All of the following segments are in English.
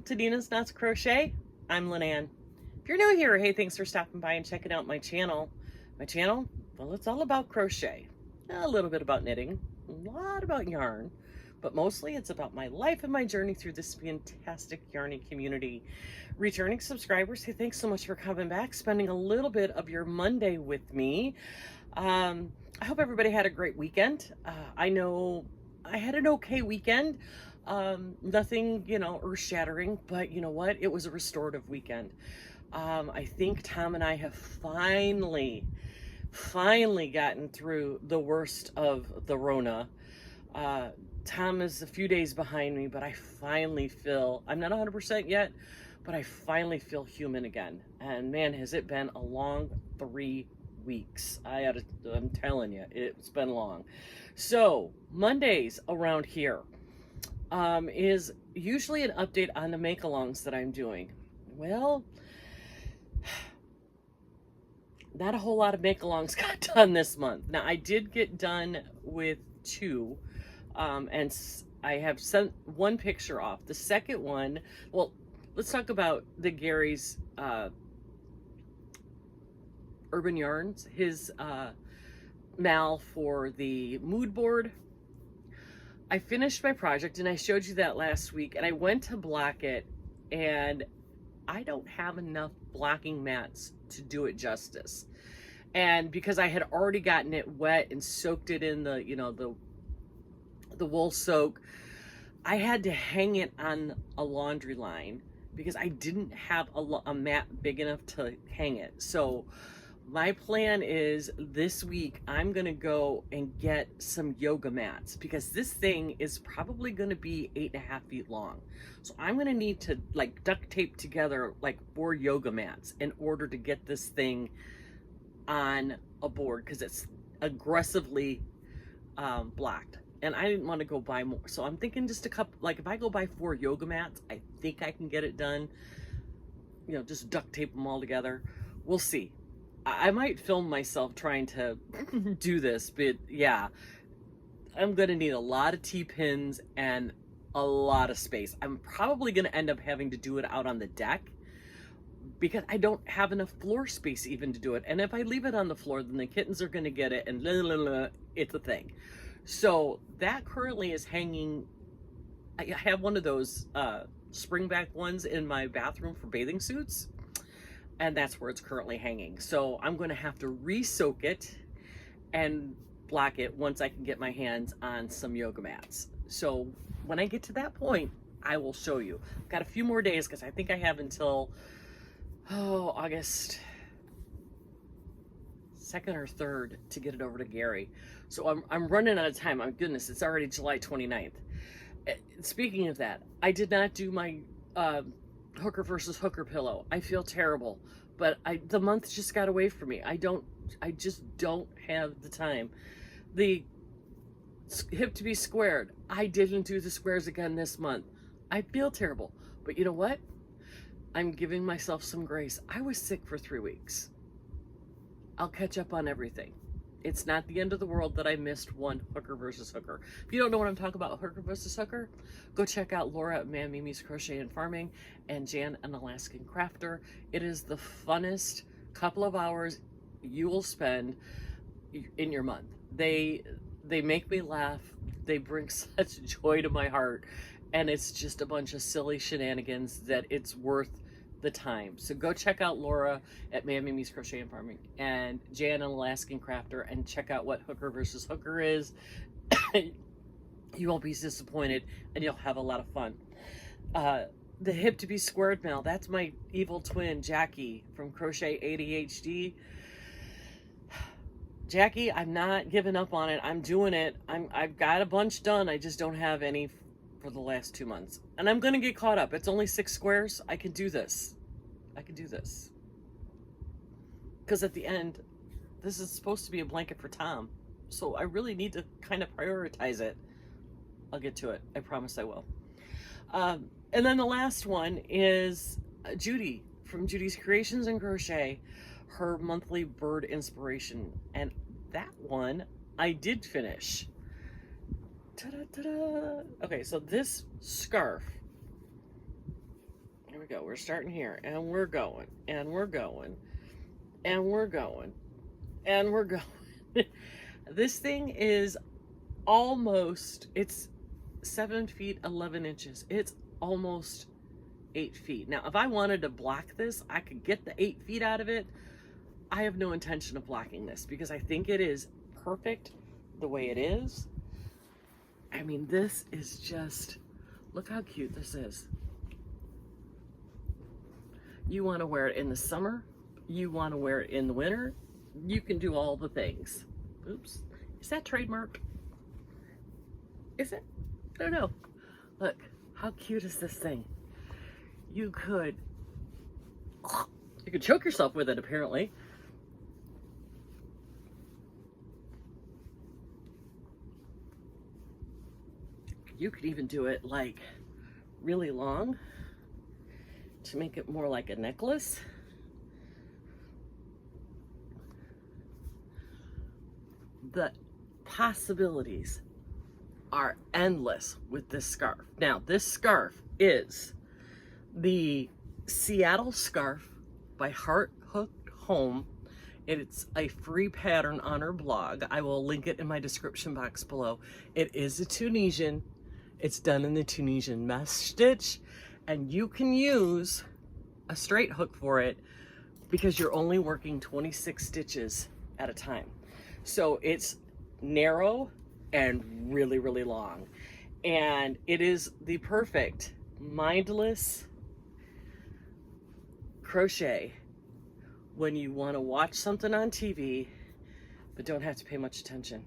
to Nina's Knots Crochet. I'm Lynanne. If you're new here, hey, thanks for stopping by and checking out my channel. My channel, well, it's all about crochet. A little bit about knitting, a lot about yarn, but mostly it's about my life and my journey through this fantastic yarny community. Returning subscribers, hey, thanks so much for coming back, spending a little bit of your Monday with me. I hope everybody had a great weekend. I know I had an okay weekend. Nothing, earth shattering, but you know what? It was a restorative weekend. I think Tom and I have finally gotten through the worst of the Rona. Tom is a few days behind me, but I finally feel, I'm not 100% yet, but I finally feel human again. And man, has it been a long 3 weeks. I'm telling you, it's been long. So Mondays around here is usually an update on the make-alongs that I'm doing. Well, not a whole lot of make-alongs got done this month. Now, I did get done with 2, and I have sent one picture off. The second one, well, let's talk about the Gary's Urban Yarns, his mal for the mood board. I finished my project and I showed you that last week, and I went to block it, and I don't have enough blocking mats to do it justice. And because I had already gotten it wet and soaked it in the wool soak, I had to hang it on a laundry line because I didn't have a mat big enough to hang it. So my plan is this week I'm gonna go and get some yoga mats because this thing is probably gonna be 8.5 feet long. So I'm gonna need to like duct tape together like 4 yoga mats in order to get this thing on a board because it's aggressively blocked. And I didn't want to go buy more. So I'm thinking just a couple, like if I go buy 4 yoga mats, I think I can get it done. Just duct tape them all together. We'll see. I might film myself trying to do this, but yeah, I'm going to need a lot of T-pins and a lot of space. I'm probably going to end up having to do it out on the deck because I don't have enough floor space even to do it. And if I leave it on the floor, then the kittens are going to get it and it's a thing. So that currently is hanging. I have one of those spring-back ones in my bathroom for bathing suits. And that's where it's currently hanging. So I'm going to have to re-soak it and block it once I can get my hands on some yoga mats. So when I get to that point, I will show you. I've got a few more days because I think I have until August 2nd or 3rd to get it over to Gary. So I'm running out of time. My goodness, it's already July 29th. Speaking of that, I did not do my hooker versus hooker pillow. I feel terrible, but the month just got away from me. I just don't have the time. The hip to be squared, I didn't do the squares again this month. I feel terrible, but you know what? I'm giving myself some grace. I was sick for 3 weeks. I'll catch up on everything. It's not the end of the world that I missed one hooker versus hooker. If you don't know what I'm talking about, hooker versus hooker, go check out Laura at Man Mimi's Crochet and Farming and Jan, an Alaskan Crafter. It is the funnest couple of hours you will spend in your month. They make me laugh. They bring such joy to my heart. And it's just a bunch of silly shenanigans that it's worth the time. So go check out Laura at Man Mimi's Crochet and Farming and Jan, an Alaskan Crafter, and check out what hooker versus hooker is. You won't be disappointed and you'll have a lot of fun. The hip to be squared mail, that's my evil twin Jackie from Crochet ADHD. Jackie, I'm not giving up on it. I'm doing it. I've got a bunch done. I just don't have any for the last 2 months. And I'm going to get caught up. It's only 6 squares. I can do this. Because at the end, this is supposed to be a blanket for Tom. So I really need to kind of prioritize it. I'll get to it. I promise I will. And then the last one is Judy from Judy's Creations and Crochet, her monthly bird inspiration. And that one I did finish. Ta-da, ta-da. Okay, so this scarf we go. We're starting here, and we're going, and we're going, and we're going, and we're going. This thing is almost, it's 7 feet 11 inches. It's almost 8 feet. Now, if I wanted to block this, I could get the 8 feet out of it. I have no intention of blocking this because I think it is perfect the way it is. I mean, this is just, look how cute this is. You want to wear it in the summer. You want to wear it in the winter. You can do all the things. Oops. Is that trademarked? Is it? I don't know. Look, how cute is this thing? You could choke yourself with it, apparently. You could even do it like really long to make it more like a necklace. The possibilities are endless with this scarf. Now, this scarf is the Seattle scarf by Heart Hooked Home. It's a free pattern on her blog. I will link it in my description box below. It is a Tunisian. It's done in the Tunisian mesh stitch, and you can use a straight hook for it because you're only working 26 stitches at a time. So it's narrow and really, really long. And it is the perfect mindless crochet when you want to watch something on TV but don't have to pay much attention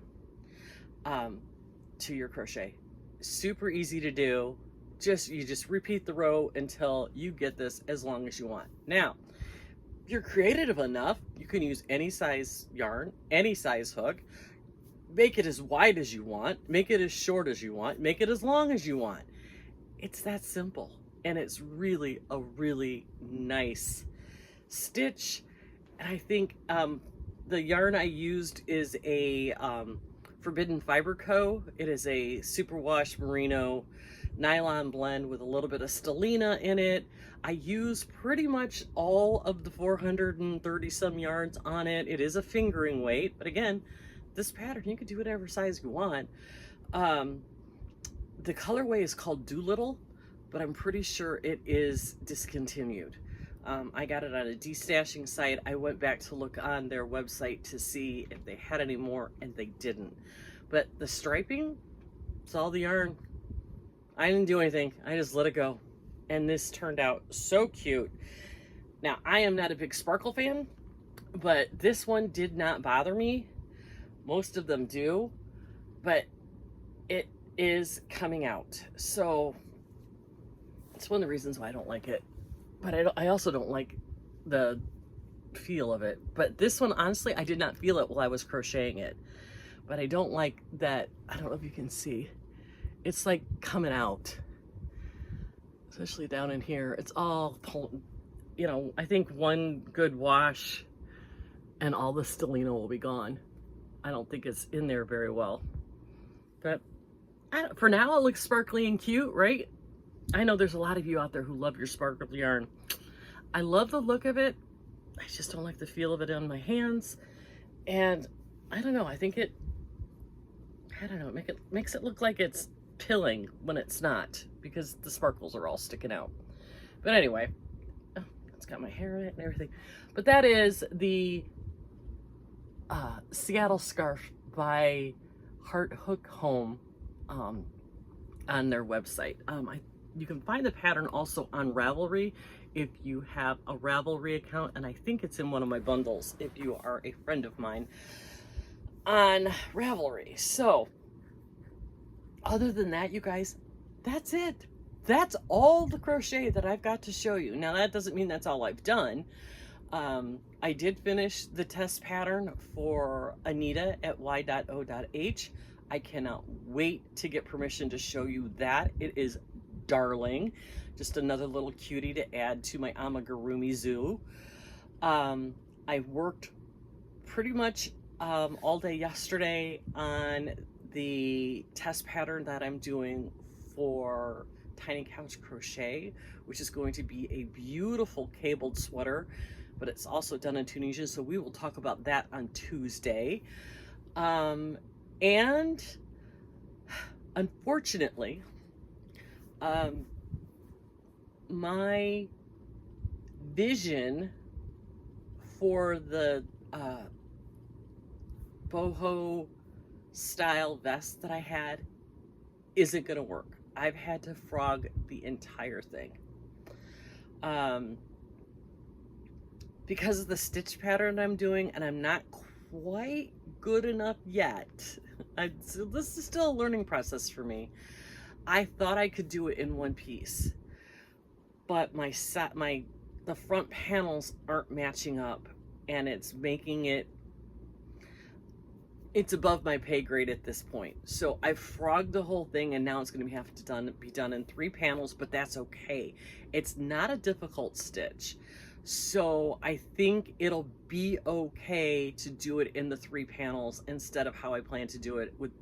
to your crochet. Super easy to do. You just repeat the row until you get this as long as you want. Now, if you're creative enough, you can use any size yarn, any size hook, make it as wide as you want, make it as short as you want, make it as long as you want. It's that simple. And it's really a really nice stitch. And I think the yarn I used is a Forbidden Fiber Co. It is a superwash merino nylon blend with a little bit of stellina in it. I use pretty much all of the 430 some yards on it. It is a fingering weight, but again, this pattern, you can do whatever size you want. The colorway is called Doolittle, but I'm pretty sure it is discontinued. I got it on a destashing site. I went back to look on their website to see if they had any more, and they didn't. But the striping, it's all the yarn. I didn't do anything. I just let it go. And this turned out so cute. Now, I am not a big sparkle fan, but this one did not bother me. Most of them do, but it is coming out. So it's one of the reasons why I don't like it. But I also don't like the feel of it. But this one, honestly, I did not feel it while I was crocheting it. But I don't like that, I don't know if you can see, it's like coming out. Especially down in here. It's all, you know, I think one good wash and all the stellina will be gone. I don't think it's in there very well. But for now, it looks sparkly and cute, right? I know there's a lot of you out there who love your sparkle yarn. I love the look of it. I just don't like the feel of it on my hands. And I don't know, I think it, I don't know, it makes it look like it's pilling when it's not, because the sparkles are all sticking out. But anyway, oh, it's got my hair in it and everything. But that is the Seattle scarf by Heart Hook Home on their website. You can find the pattern also on Ravelry if you have a Ravelry account, and I think it's in one of my bundles if you are a friend of mine on Ravelry. So other than that, you guys, that's it. That's all the crochet that I've got to show you. Now, that doesn't mean that's all I've done. I did finish the test pattern for Anita at y.o.h. I cannot wait to get permission to show you that. It is darling. Just another little cutie to add to my amigurumi zoo. I worked pretty much all day yesterday on the test pattern that I'm doing for Tiny Couch Crochet, which is going to be a beautiful cabled sweater, but it's also done in Tunisia, so we will talk about that on Tuesday. And unfortunately, my vision for the boho style vest that I had isn't gonna work. I've had to frog the entire thing. Because of the stitch pattern I'm doing, and I'm not quite good enough yet. So this is still a learning process for me. I thought I could do it in one piece, but the front panels aren't matching up, and it's making it's above my pay grade at this point. So I frogged the whole thing, and now it's going to have to be done in 3 panels, but that's okay. It's not a difficult stitch. So I think it'll be okay to do it in the 3 panels instead of how I plan to do it with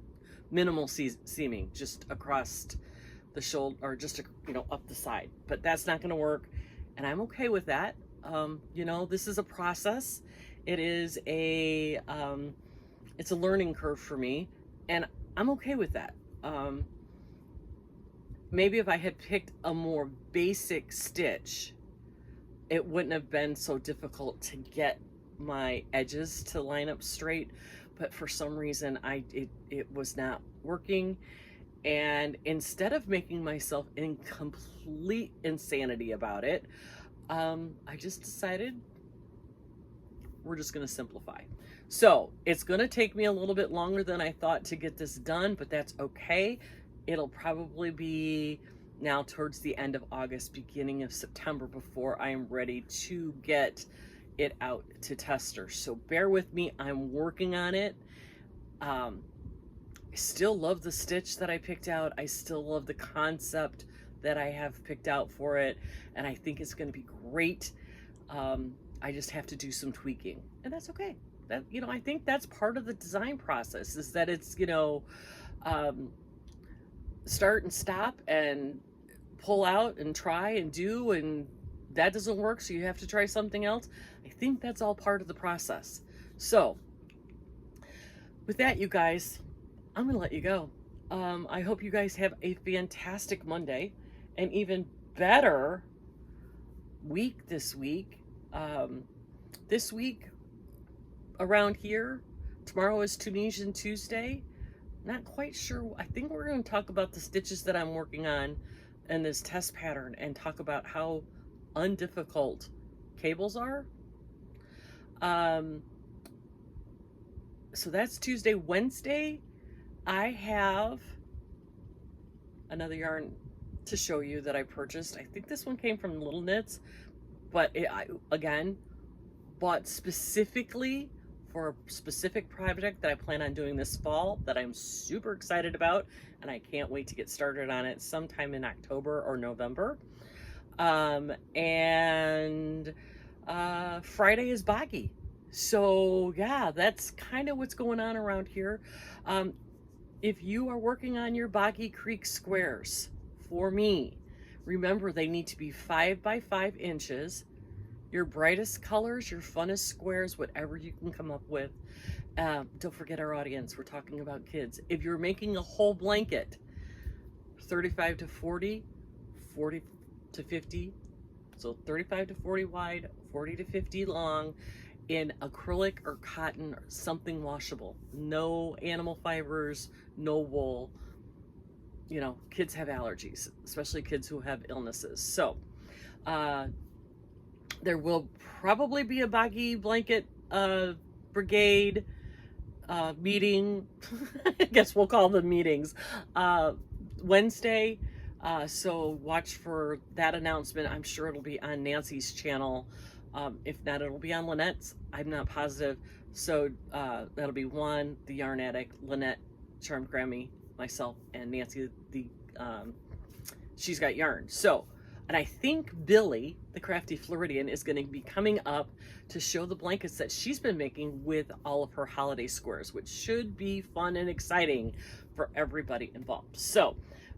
minimal seaming, just across the shoulder, or just, you know, up the side. But that's not going to work, and I'm okay with that. You know, this is a process. It is it's a learning curve for me, and I'm okay with that. Maybe if I had picked a more basic stitch, it wouldn't have been so difficult to get my edges to line up straight, but for some reason it was not working. And instead of making myself in complete insanity about it, I just decided we're just going to simplify. So it's going to take me a little bit longer than I thought to get this done, but that's okay. It'll probably be now towards the end of August, beginning of September, before I am ready to get it out to testers. So bear with me, I'm working on it. I still love the stitch that I picked out. I still love the concept that I have picked out for it, and I think it's going to be great. I just have to do some tweaking, and that's okay. That, you know, I think that's part of the design process, is that it's, you know, start and stop and pull out and try and do, and that doesn't work, so you have to try something else. I think that's all part of the process. So with that, you guys, I'm gonna let you go. I hope you guys have a fantastic Monday, and even better week this week. This week around here, tomorrow is Tunisian Tuesday. Not quite sure. I think we're going to talk about the stitches that I'm working on and this test pattern, and talk about how undifficult cables are. So that's Tuesday. Wednesday, I have another yarn to show you that I purchased. I think this one came from Little Knits, but I again bought specifically for a specific project that I plan on doing this fall, that I'm super excited about, and I can't wait to get started on it sometime in October or November. And Friday is BOGGY. So yeah, that's kind of what's going on around here. If you are working on your BOGGY Creek squares for me, remember they need to be 5 by 5 inches. Your brightest colors, your funnest squares, whatever you can come up with. Don't forget our audience. We're talking about kids. If you're making a whole blanket, 35 to 40, 40 to 50. So 35 to 40 wide, 40 to 50 long, in acrylic or cotton or something washable. No animal fibers, no wool. You know, kids have allergies, especially kids who have illnesses. So, there will probably be a BOGGY blanket brigade meeting. I guess we'll call them meetings. Wednesday. So watch for that announcement. I'm sure it'll be on Nancy's channel. If not, it'll be on Lynette's. I'm not positive. So that'll be Juan the Yarn Addict, Lynette, Charmed Grammy, myself, and Nancy, she's got yarn. So, and I think Billy, the Crafty Floridian, is going to be coming up to show the blankets that she's been making with all of her holiday squares, which should be fun and exciting for everybody involved. So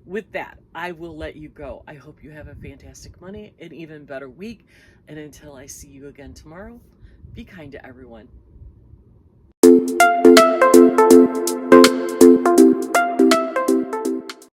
with that, I will let you go. I hope you have a fantastic Monday, an even better week. And until I see you again tomorrow, be kind to everyone.